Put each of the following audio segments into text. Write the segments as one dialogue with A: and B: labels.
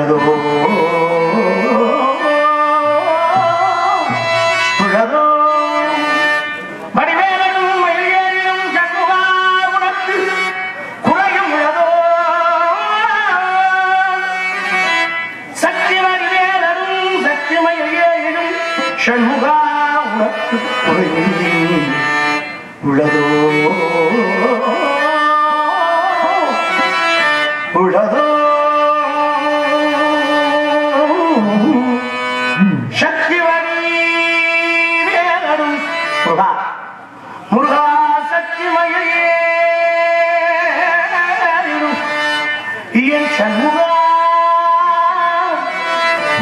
A: உள்ளதோ உள்ளதோ வடிவேலும் மயிலேறும் சண்முகா உனக்கு குறையும் உள்ளதோ சக்தி வடிவேலும் சக்தி மயிலேறும் சண்முகா உனக்கு குறையும் உள்ளதோ உள்ளதோ சக்தி வடிவேலும் முருகா முருகா சக்தி மயிலேறும் என் சண்முகா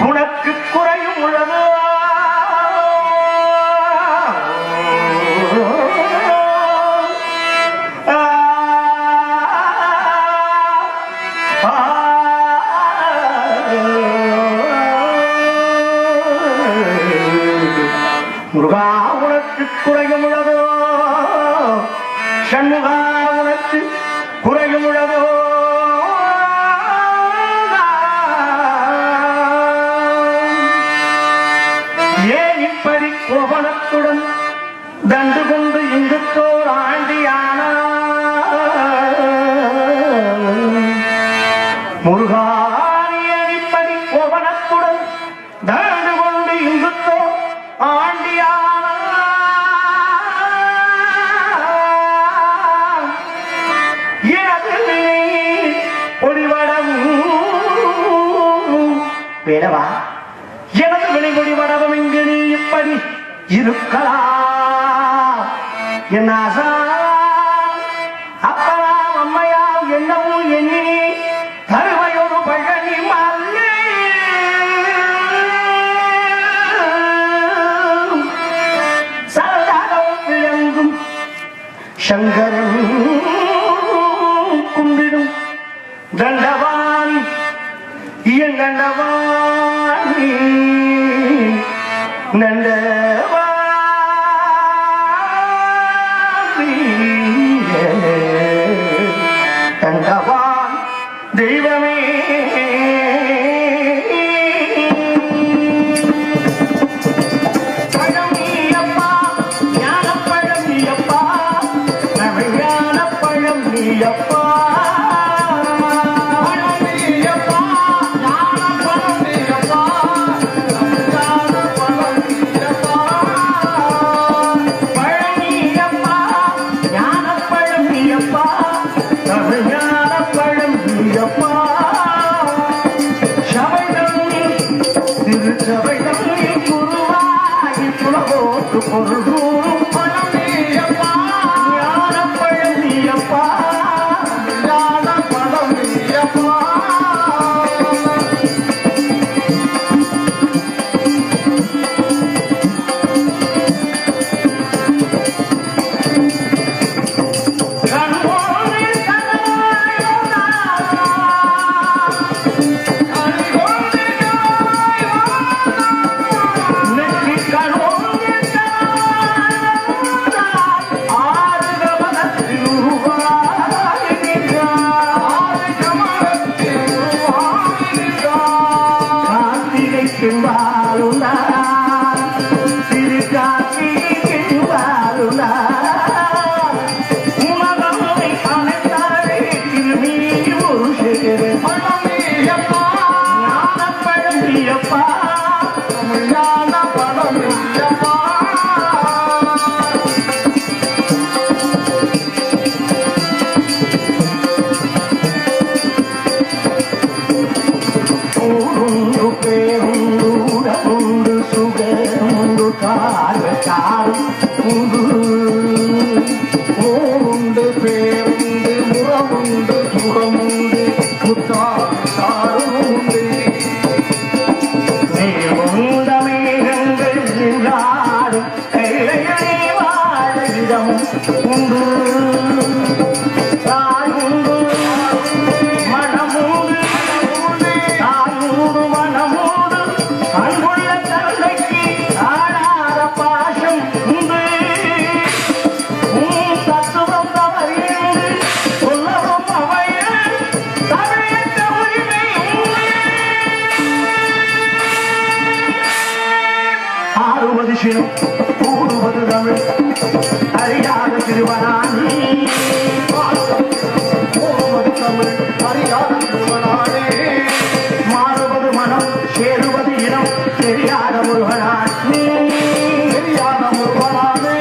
A: உனக்கு குறையும் உள்ளதோ முருகா உனக்கு குறையும் உள்ளதோ சண்முகா உனக்கு குறையும் உள்ளதோ ஏன் இப்படி கோபனத்துடன் தண்டு கொண்டு இங்குத்தோர் ஆண்டியான முருகா ஏன் இப்படி கோபனத்துடன் தண்டு கொண்டு இங்குத்தோர் ஆண்டியான எனது ஒளிவடம் வேடவா எனது விளைவொளிவடமும் இங்கு நீ இப்படி இருக்கலாம் என் ஆசா அப்பனா அம்மையா என்னவும் எண்ணி தருவையொரு பழனி மல்லே சங்கரன் கும்பிடும் தண்டவாணி என் தண்டவாணி நண்டவாணி தண்டவான் தெய்வமே சினம் கூடுவது தமிழ் அறியாத திருவனானே கூடுவது தமிழ் அறியாத திருவனானே மாறுவது மனம் சேருவது இனம் தெரியாத முருகனானே தெரியாத முருகனானே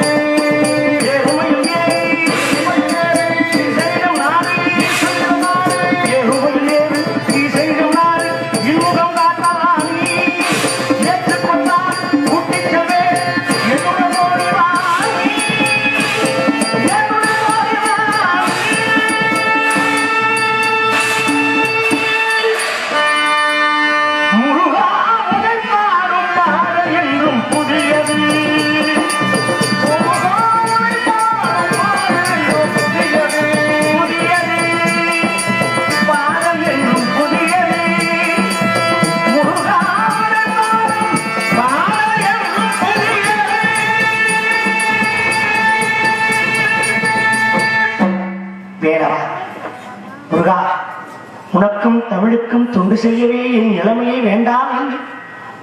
A: உனக்கும் தமிழுக்கும் தொண்டு செய்யவே என் இளமையை வேண்டாம் என்று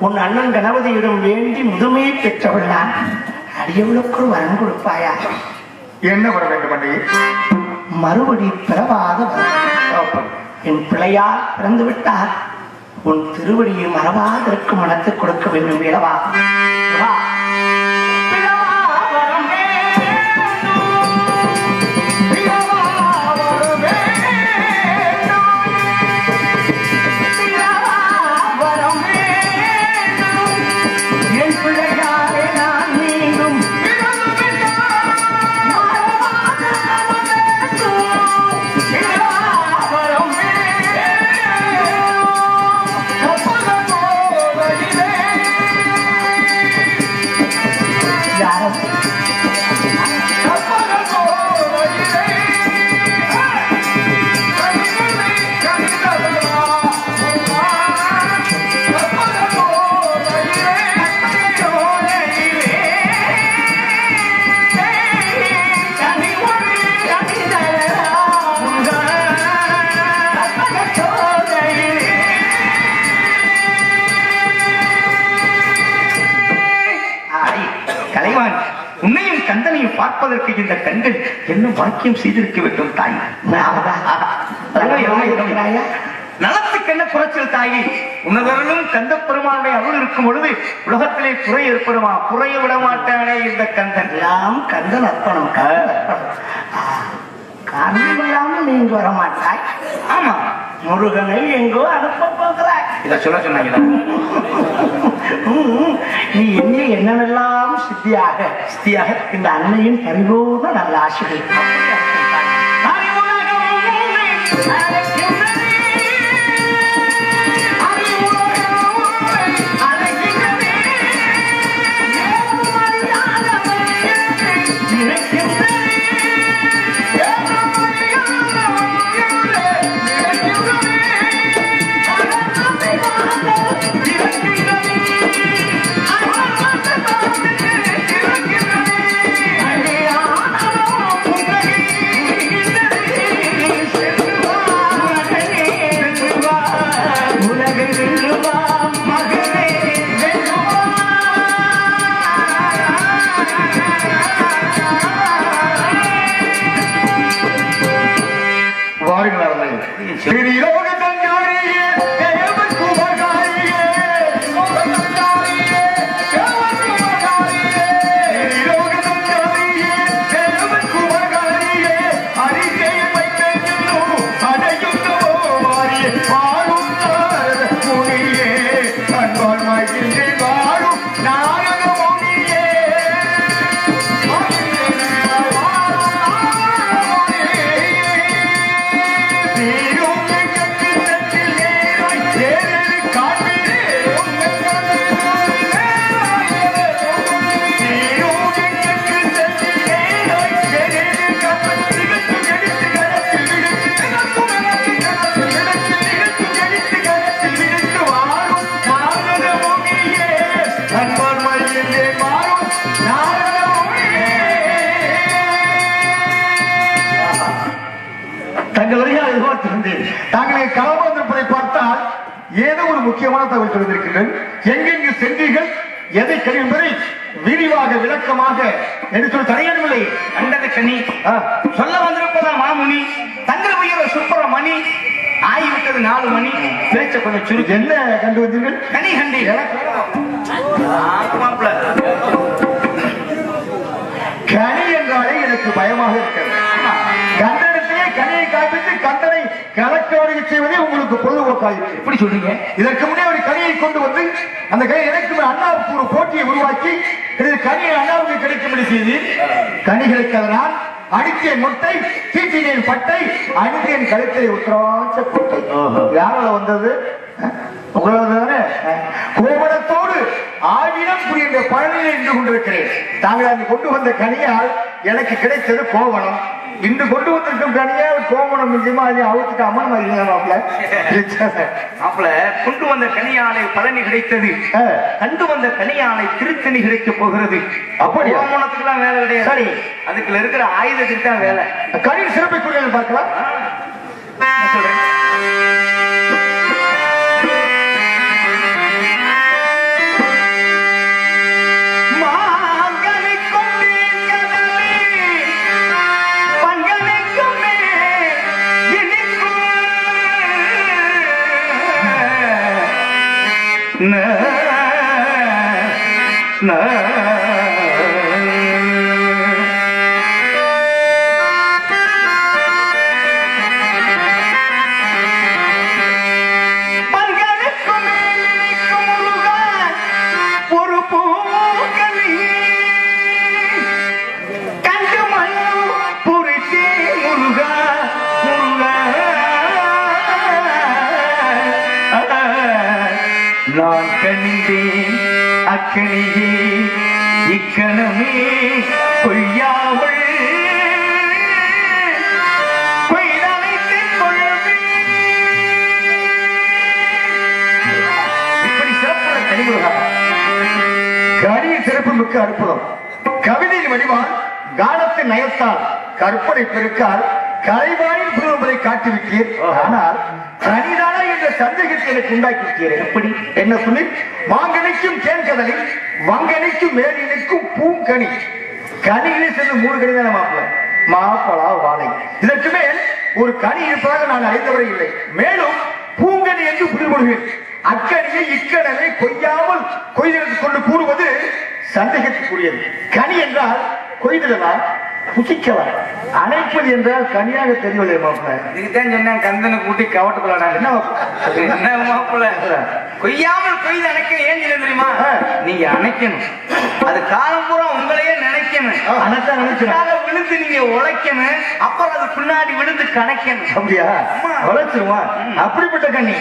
A: உன் அண்ணன் கணபதியிடம் வேண்டி முதுமையை பெற்றவள் நான். அடியவளுக்கு வரம் கொடுப்பாயா?
B: என்ன வர வேண்டும் அண்ணே?
A: மறுபடி பிறவாத வரம். என் பிள்ளையால் பிறந்து விட்டார். உன் திருவடியை மறவாதற்கு மனத்தை கொடுக்க வேண்டும். வேளவா
B: உன்னையும் கந்தனையும் பார்ப்பதற்கு இந்த கண்கள் என்ன பாக்கியம் செய்திருக்க வேண்டும் தாய். நலத்துக்கு என்ன குறைச்சல் தாயி? உன்னதர்களும் கந்த பெருமானுடைய அருள் இருக்கும் பொழுது உலகத்திலே குறை ஏற்படுமா? குறைய விட மாட்டானே இந்த கந்தன்.
A: எல்லாம் கந்தன் அர்ப்பணம். காரணம் இல்லாமல் நீங்க வரமாட்டாய்.
B: ஆமா,
A: முருகனை எங்கோ அனுப்ப போகிறாய்.
B: இதை சொல்ல சொன்னாங்களா?
A: நீ என்ன என்னெல்லாம் சித்தியாக இந்த அன்னையின் பரிபூர்ண நல்ல ஆசைகள்.
B: தாங்களே கலாபந்திரப்பதை பார்த்தால் ஏதோ ஒரு முக்கியமான தகவல் சொல்லியிருக்கிறீர்கள். எங்கெங்கு சென்றீர்கள்,
C: எதை கனி என்பதை விரிவாக விளக்கமாக என்று சொல்ல தடையவில்லை.
B: கண்டது கனி சொல்ல வந்திருப்பதா மாமுனி தங்கள் உயர் சுப்பிரமணி ஆகிவிட்டது 4 மணி பேச்ச கொஞ்சம் சுருக்கு.
C: என்ன கண்டு வந்தீர்கள்?
B: கனி கண்டி
C: கனி என்றாலே எனக்கு பயமாக இருக்கிறது. கண்டனத்தையே கனியை காப்பிட்டு கண்டனை கலக்க செய்வதே உங்களுக்கு பொழுதுபோக்காக.
B: எப்படி சொல்றீங்க?
C: இதற்கு முன்னே ஒரு கனியை கொண்டு வந்து அந்த கனி எனக்கு அண்ணாவுக்கு ஒரு போட்டியை உருவாக்கி கனியை அண்ணாவுக்கு கிடைக்கும்படி செய்து கனிகளுக்கு அதனால் அடித்தேன் மொட்டை தீட்டினேன் பட்டை அணிந்தேன் கழுத்தை உத்தராட்ச கொட்டை. யாரோட வந்தது? உங்களோட கோபணத்தோடு ஆயிரம் புரிந்த பழனியில் நின்று கொண்டிருக்கிறேன். தாங்கள் அங்கு கொண்டு வந்த கனியால் எனக்கு கிடைத்தது கோவணம். இன்று கொண்டு வந்திருக்கும் கனியா கோவணம் நிச்சயமா அவுத்துட்டு அம்மன்
B: மாப்பிள்ள கொண்டு வந்த கனியாலை பழனி கிடைத்தது. கண்டு வந்த கனியாலை திருத்தணி கிடைக்க போகிறது.
C: அப்படி
B: கோவணத்துக்கு எல்லாம் வேலை கிடையாது. சரி, அதுக்குள்ள இருக்கிற ஆயுதத்துக்கு தான் வேலை.
C: கனியின் சிறப்பை குறித்து பார்க்கலாம்.
B: சொல்றேன். நான் கண்டேன் அக்கணியே இக்கணமே கொய்யாவள் கொய்தனைத்துக் கொள்வேன். இப்படி சிறப்புற கனிமுருகா.
C: கனியின் சிறப்பு மிக்க அற்புதம். கவிதையின் வடிவால் கானத்தின் நயத்தால் கற்பனை பெருக்கால் கலைவாணில் புதுவதை காட்டிவிட்டீர். ஆனால் கனிதானா என்ற சந்தேகத்தை எனக்கு உண்டாக்கிவிட்டீர். எப்படி என்ன சொல்லி? மாங்கனிக்கும் தேன்கதலில் வங்கனிக்கும் மேலினுக்கும் பூங்கனி கனிகளை சேர்ந்து 3 கனி தானே மாப்பிள்ள? மாப்பழா வாழை. இதற்கு மேல் ஒரு கனி இருப்பதாக நான் அறிந்தவரை இல்லை. மேலும் பூங்கனி என்று புரிமொழிவேன். அக்கனியை இக்கணமே கொய்யாமல் கொய்தெடுத்துக் கொண்டு கூறுவது சந்தேகத்துக்குரியது. கனி என்றால் கொய்திடலாம், புசிக்கலாம். அணைப்பது என்றால் கனியாக தெரியவில்லை மாப்பிள்ள.
B: இதுதான் சொன்னேன் கந்தனை கூட்டி கவட்டுக்குள்ள என்ன மாப்பிள்ள கொய்யாமல் கொய்து அணைக்க ஏன் தெரியுமா? நீங்க அணைக்கணும். அது காலம் பூரா உங்களையே நினைக்கணும்.
C: அனைத்தான் நினைக்கணும்.
B: விழுந்து நீங்க உழைக்கணும். அப்புறம் அது பின்னாடி விழுந்து கணக்கணும்.
C: அப்படியா? உழைச்சிருமா? அப்படிப்பட்ட கண்ணி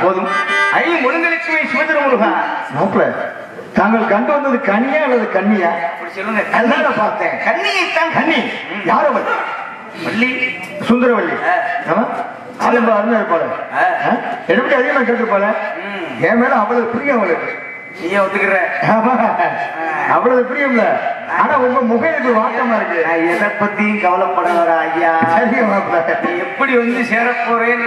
B: போதும். ஒழுங்கலுக்குமே சிவத்திர முருகா.
C: மாப்பிள்ள தாங்கள் கண்டு வந்தது கனியா அல்லது கண்ணியா?
B: சொல்லுங்க.
C: அதுதான் பார்த்தேன்.
B: கண்ணியைத்தான்.
C: கண்ணி யாரவள்?
B: வள்ளி
C: சுந்தரவள்ளி. போல எப்படி அதிகமா கேட்டு போல என் மேல அவ்வளவு பிரியம் அவளுக்கு.
B: நீயே ஒத்துக்கிற?
C: அவ்வளவு பிரியம்ல. ஆனா உங்க முகம் வாட்டமா இருக்கு.
B: எதை பத்தியும் கவலைப்பட வர ஐயா.
C: சரி மாப்பிள்ள
B: எப்படி வந்து சேர போறேன்னு